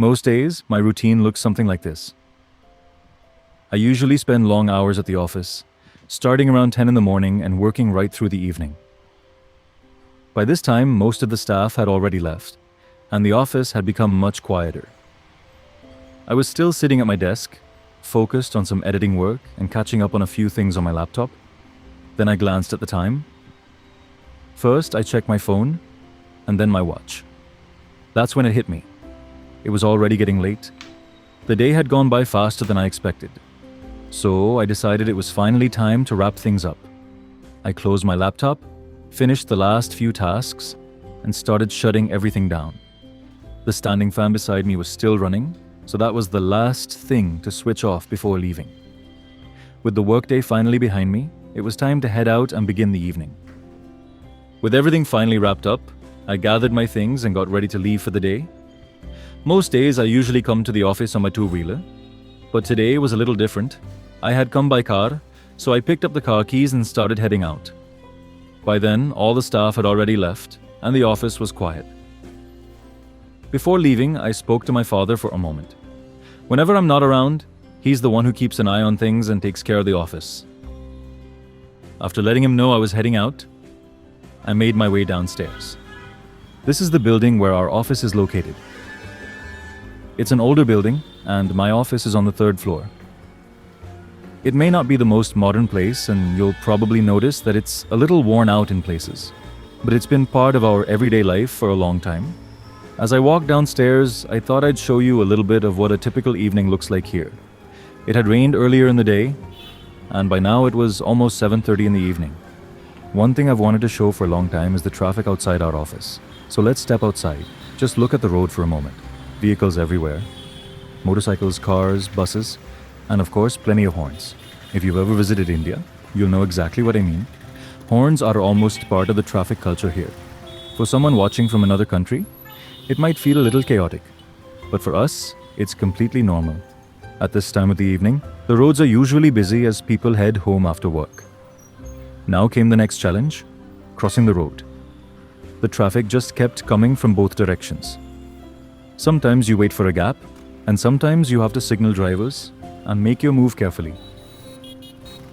Most days, my routine looks something like this. I usually spend long hours at the office, starting around 10 in the morning and working right through the evening. By this time, most of the staff had already left, and the office had become much quieter. I was still sitting at my desk, focused on some editing work and catching up on a few things on my laptop. Then I glanced at the time. First, I checked my phone, and then my watch. That's when it hit me. It was already getting late. The day had gone by faster than I expected. So I decided it was finally time to wrap things up. I closed my laptop, finished the last few tasks, and started shutting everything down. The standing fan beside me was still running, so that was the last thing to switch off before leaving. With the workday finally behind me, it was time to head out and begin the evening. With everything finally wrapped up, I gathered my things and got ready to leave for the day. Most days I usually come to the office on my two-wheeler, but today was a little different. I had come by car, so I picked up the car keys and started heading out. By then, all the staff had already left, and the office was quiet. Before leaving, I spoke to my father for a moment. Whenever I'm not around, he's the one who keeps an eye on things and takes care of the office. After letting him know I was heading out, I made my way downstairs. This is the building where our office is located. It's an older building, and my office is on the third floor. It may not be the most modern place, and you'll probably notice that it's a little worn out in places, but it's been part of our everyday life for a long time. As I walked downstairs, I thought I'd show you a little bit of what a typical evening looks like here. It had rained earlier in the day, and by now it was almost 7:30 in the evening. One thing I've wanted to show for a long time is the traffic outside our office. So let's step outside. Just look at the road for a moment. Vehicles everywhere. Motorcycles, cars, buses, and of course, plenty of horns. If you've ever visited India, you'll know exactly what I mean. Horns are almost part of the traffic culture here. For someone watching from another country, it might feel a little chaotic. But for us, it's completely normal. At this time of the evening, the roads are usually busy as people head home after work. Now came the next challenge, crossing the road. The traffic just kept coming from both directions. Sometimes you wait for a gap, and sometimes you have to signal drivers and make your move carefully.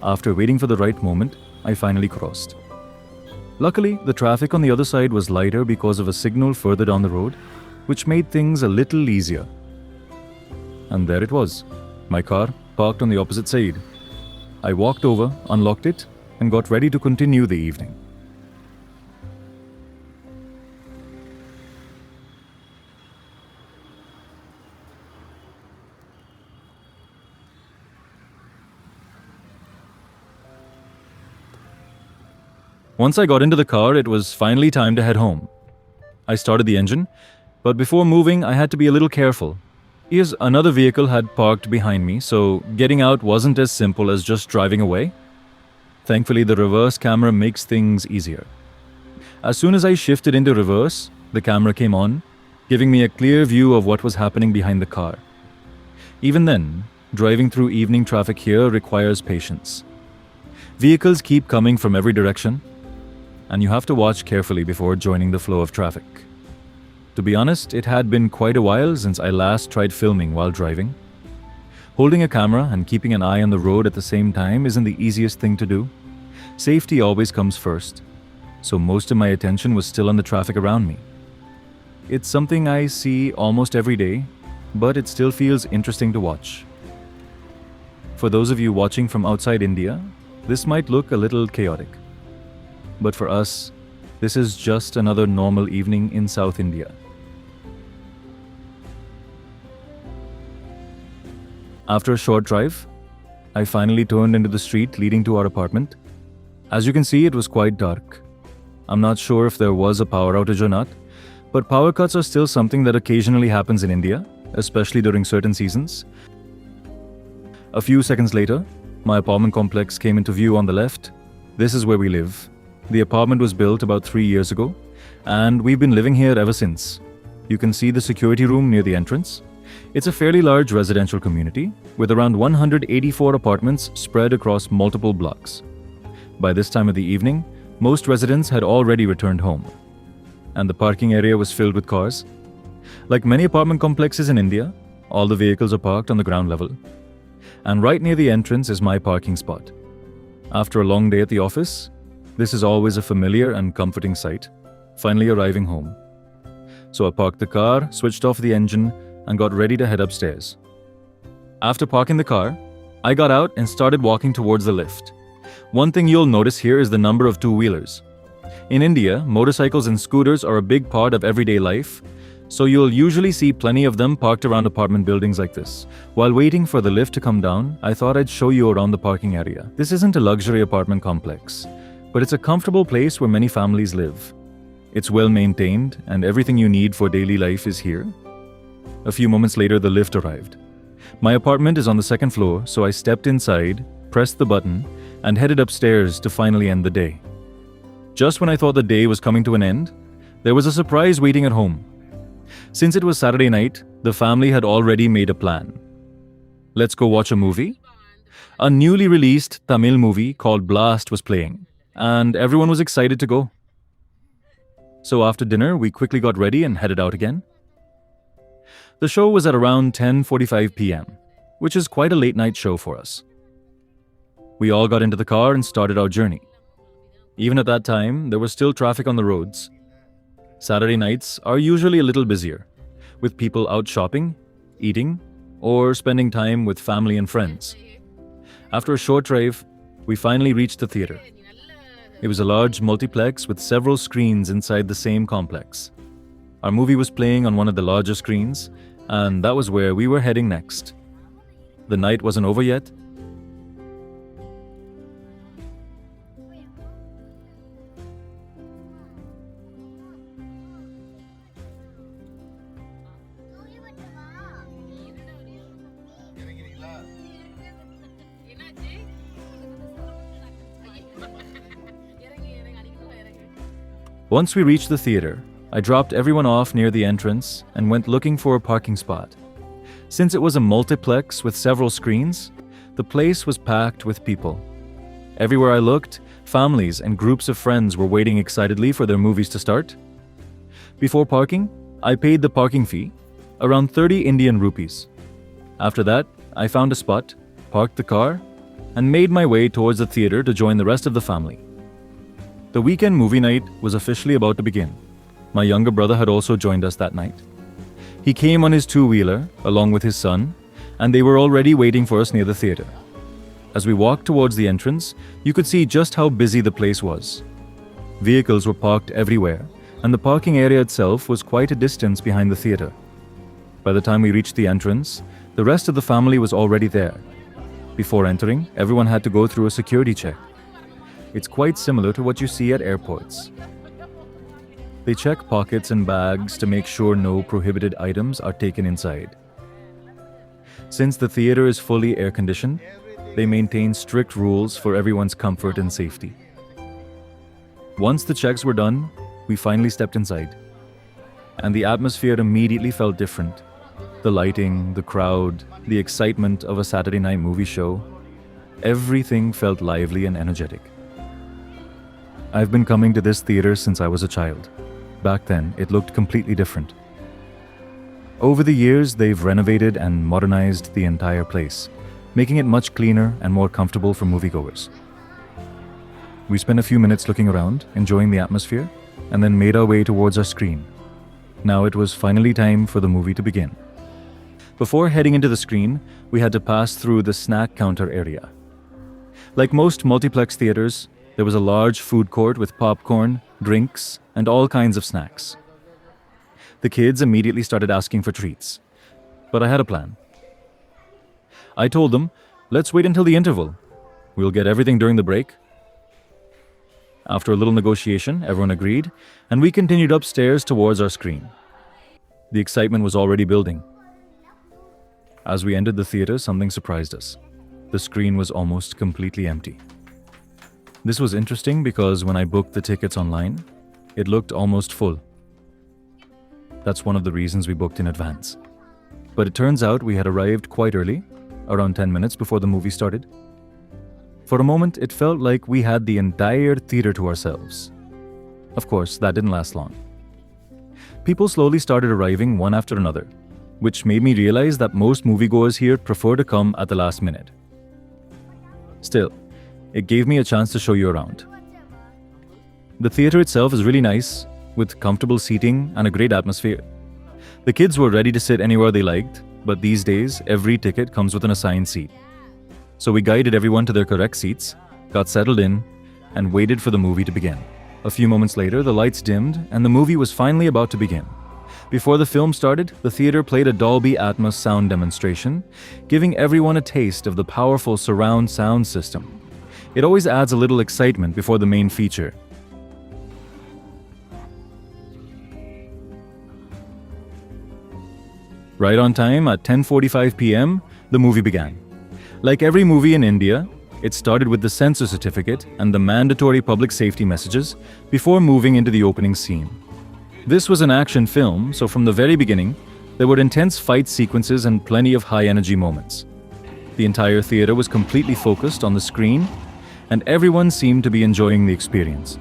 After waiting for the right moment, I finally crossed. Luckily, the traffic on the other side was lighter because of a signal further down the road, which made things a little easier. And there it was, my car parked on the opposite side. I walked over, unlocked it, and got ready to continue the evening. Once I got into the car, it was finally time to head home. I started the engine, but before moving, I had to be a little careful. Because another vehicle had parked behind me, so getting out wasn't as simple as just driving away. Thankfully, the reverse camera makes things easier. As soon as I shifted into reverse, the camera came on, giving me a clear view of what was happening behind the car. Even then, driving through evening traffic here requires patience. Vehicles keep coming from every direction, and you have to watch carefully before joining the flow of traffic. To be honest, it had been quite a while since I last tried filming while driving. Holding a camera and keeping an eye on the road at the same time isn't the easiest thing to do. Safety always comes first, so most of my attention was still on the traffic around me. It's something I see almost every day, but it still feels interesting to watch. For those of you watching from outside India, this might look a little chaotic. But for us, this is just another normal evening in South India. After a short drive, I finally turned into the street leading to our apartment. As you can see, it was quite dark. I'm not sure if there was a power outage or not, but power cuts are still something that occasionally happens in India, especially during certain seasons. A few seconds later, my apartment complex came into view on the left. This is where we live. The apartment was built about 3 years ago, and we've been living here ever since. You can see the security room near the entrance. It's a fairly large residential community, with around 184 apartments spread across multiple blocks. By this time of the evening, most residents had already returned home, and the parking area was filled with cars. Like many apartment complexes in India, all the vehicles are parked on the ground level. And right near the entrance is my parking spot. After a long day at the office, this is always a familiar and comforting sight, finally arriving home. So I parked the car, switched off the engine, and got ready to head upstairs. After parking the car, I got out and started walking towards the lift. One thing you'll notice here is the number of two-wheelers. In India, motorcycles and scooters are a big part of everyday life, so you'll usually see plenty of them parked around apartment buildings like this. While waiting for the lift to come down, I thought I'd show you around the parking area. This isn't a luxury apartment complex, but it's a comfortable place where many families live. It's well maintained, and everything you need for daily life is here. A few moments later, the lift arrived. My apartment is on the second floor, so I stepped inside, pressed the button, and headed upstairs to finally end the day. Just when I thought the day was coming to an end, there was a surprise waiting at home. Since it was Saturday night, the family had already made a plan. Let's go watch a movie? A newly released Tamil movie called Blast was playing, and everyone was excited to go. So after dinner, we quickly got ready and headed out again. The show was at around 10:45 p.m., which is quite a late night show for us. We all got into the car and started our journey. Even at that time, there was still traffic on the roads. Saturday nights are usually a little busier, with people out shopping, eating, or spending time with family and friends. After a short drive, we finally reached the theater. It was a large multiplex with several screens inside the same complex. Our movie was playing on one of the larger screens, and that was where we were heading next. The night wasn't over yet. Once we reached the theater, I dropped everyone off near the entrance and went looking for a parking spot. Since it was a multiplex with several screens, the place was packed with people. Everywhere I looked, families and groups of friends were waiting excitedly for their movies to start. Before parking, I paid the parking fee, around 30 Indian rupees. After that, I found a spot, parked the car, and made my way towards the theater to join the rest of the family. The weekend movie night was officially about to begin. My younger brother had also joined us that night. He came on his two-wheeler, along with his son, and they were already waiting for us near the theater. As we walked towards the entrance, you could see just how busy the place was. Vehicles were parked everywhere, and the parking area itself was quite a distance behind the theater. By the time we reached the entrance, the rest of the family was already there. Before entering, everyone had to go through a security check. It's quite similar to what you see at airports. They check pockets and bags to make sure no prohibited items are taken inside. Since the theater is fully air-conditioned, they maintain strict rules for everyone's comfort and safety. Once the checks were done, we finally stepped inside. And the atmosphere immediately felt different. The lighting, the crowd, the excitement of a Saturday night movie show, everything felt lively and energetic. I've been coming to this theater since I was a child. Back then, it looked completely different. Over the years, they've renovated and modernized the entire place, making it much cleaner and more comfortable for moviegoers. We spent a few minutes looking around, enjoying the atmosphere, and then made our way towards our screen. Now it was finally time for the movie to begin. Before heading into the screen, we had to pass through the snack counter area. Like most multiplex theaters, there was a large food court with popcorn, drinks, and all kinds of snacks. The kids immediately started asking for treats, but I had a plan. I told them, let's wait until the interval. We'll get everything during the break. After a little negotiation, everyone agreed, and we continued upstairs towards our screen. The excitement was already building. As we entered the theater, something surprised us. The screen was almost completely empty. This was interesting because when I booked the tickets online, it looked almost full. That's one of the reasons we booked in advance. But it turns out we had arrived quite early, around 10 minutes before the movie started. For a moment, it felt like we had the entire theater to ourselves. Of course, that didn't last long. People slowly started arriving one after another, which made me realize that most moviegoers here prefer to come at the last minute. Still, it gave me a chance to show you around. The theater itself is really nice, with comfortable seating and a great atmosphere. The kids were ready to sit anywhere they liked, but these days, every ticket comes with an assigned seat. So we guided everyone to their correct seats, got settled in, and waited for the movie to begin. A few moments later, the lights dimmed, and the movie was finally about to begin. Before the film started, the theater played a Dolby Atmos sound demonstration, giving everyone a taste of the powerful surround sound system. It always adds a little excitement before the main feature. Right on time, at 10:45 p.m., the movie began. Like every movie in India, it started with the censor certificate and the mandatory public safety messages before moving into the opening scene. This was an action film, so from the very beginning, there were intense fight sequences and plenty of high-energy moments. The entire theater was completely focused on the screen, and everyone seemed to be enjoying the experience.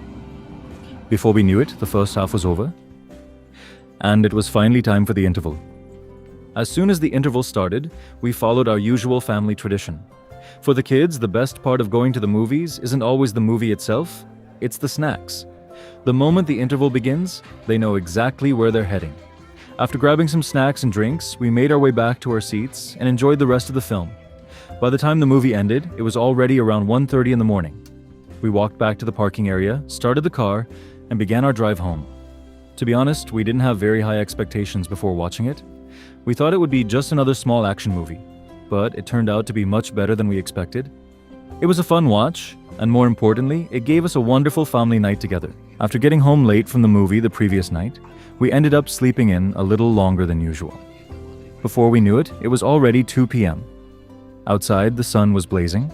Before we knew it, the first half was over, and it was finally time for the interval. As soon as the interval started, we followed our usual family tradition. For the kids, the best part of going to the movies isn't always the movie itself, it's the snacks. The moment the interval begins, they know exactly where they're heading. After grabbing some snacks and drinks, we made our way back to our seats and enjoyed the rest of the film. By the time the movie ended, it was already around 1:30 in the morning. We walked back to the parking area, started the car, and began our drive home. To be honest, we didn't have very high expectations before watching it. We thought it would be just another small action movie, but it turned out to be much better than we expected. It was a fun watch, and more importantly, it gave us a wonderful family night together. After getting home late from the movie the previous night, we ended up sleeping in a little longer than usual. Before we knew it, it was already 2 p.m. Outside, the sun was blazing.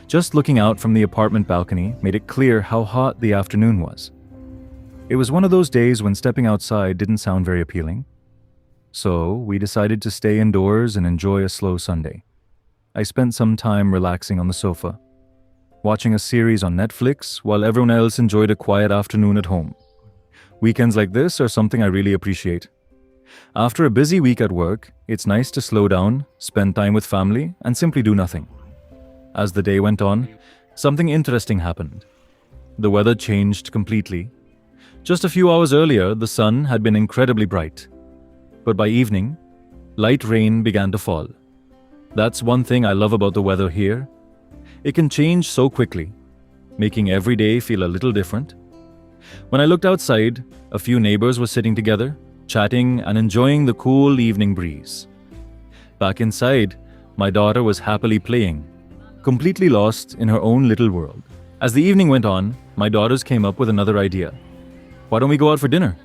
Just looking out from the apartment balcony made it clear how hot the afternoon was. It was one of those days when stepping outside didn't sound very appealing. So, we decided to stay indoors and enjoy a slow Sunday. I spent some time relaxing on the sofa, watching a series on Netflix while everyone else enjoyed a quiet afternoon at home. Weekends like this are something I really appreciate. After a busy week at work, it's nice to slow down, spend time with family, and simply do nothing. As the day went on, something interesting happened. The weather changed completely. Just a few hours earlier, the sun had been incredibly bright. But by evening, light rain began to fall. That's one thing I love about the weather here. It can change so quickly, making every day feel a little different. When I looked outside, a few neighbors were sitting together, chatting and enjoying the cool evening breeze. Back inside, my daughter was happily playing, completely lost in her own little world. As the evening went on, my daughters came up with another idea. Why don't we go out for dinner?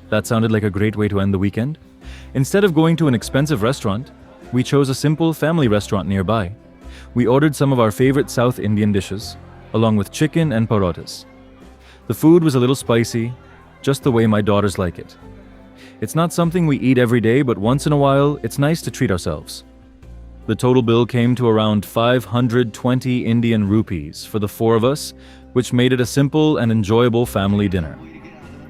That sounded like a great way to end the weekend. Instead of going to an expensive restaurant, we chose a simple family restaurant nearby. We ordered some of our favorite South Indian dishes, along with chicken and parotas. The food was a little spicy, just the way my daughters like it. It's not something we eat every day, but once in a while, it's nice to treat ourselves. The total bill came to around 520 Indian rupees for the four of us, which made it a simple and enjoyable family dinner.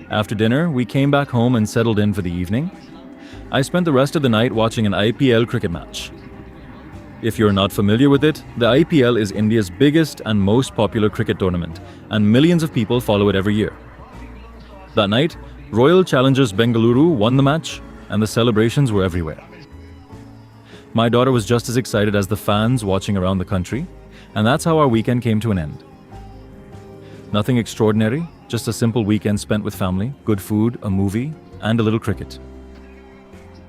After dinner, we came back home and settled in for the evening. I spent the rest of the night watching an IPL cricket match. If you're not familiar with it, the IPL is India's biggest and most popular cricket tournament, and millions of people follow it every year. That night, Royal Challengers Bengaluru won the match, and the celebrations were everywhere. My daughter was just as excited as the fans watching around the country, and that's how our weekend came to an end. Nothing extraordinary, just a simple weekend spent with family, good food, a movie, and a little cricket.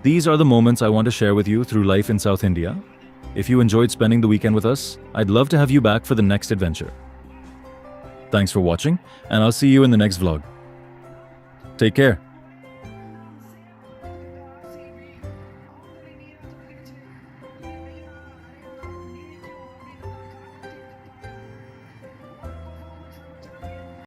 These are the moments I want to share with you through life in South India. If you enjoyed spending the weekend with us, I'd love to have you back for the next adventure. Thanks for watching, and I'll see you in the next vlog. Take care.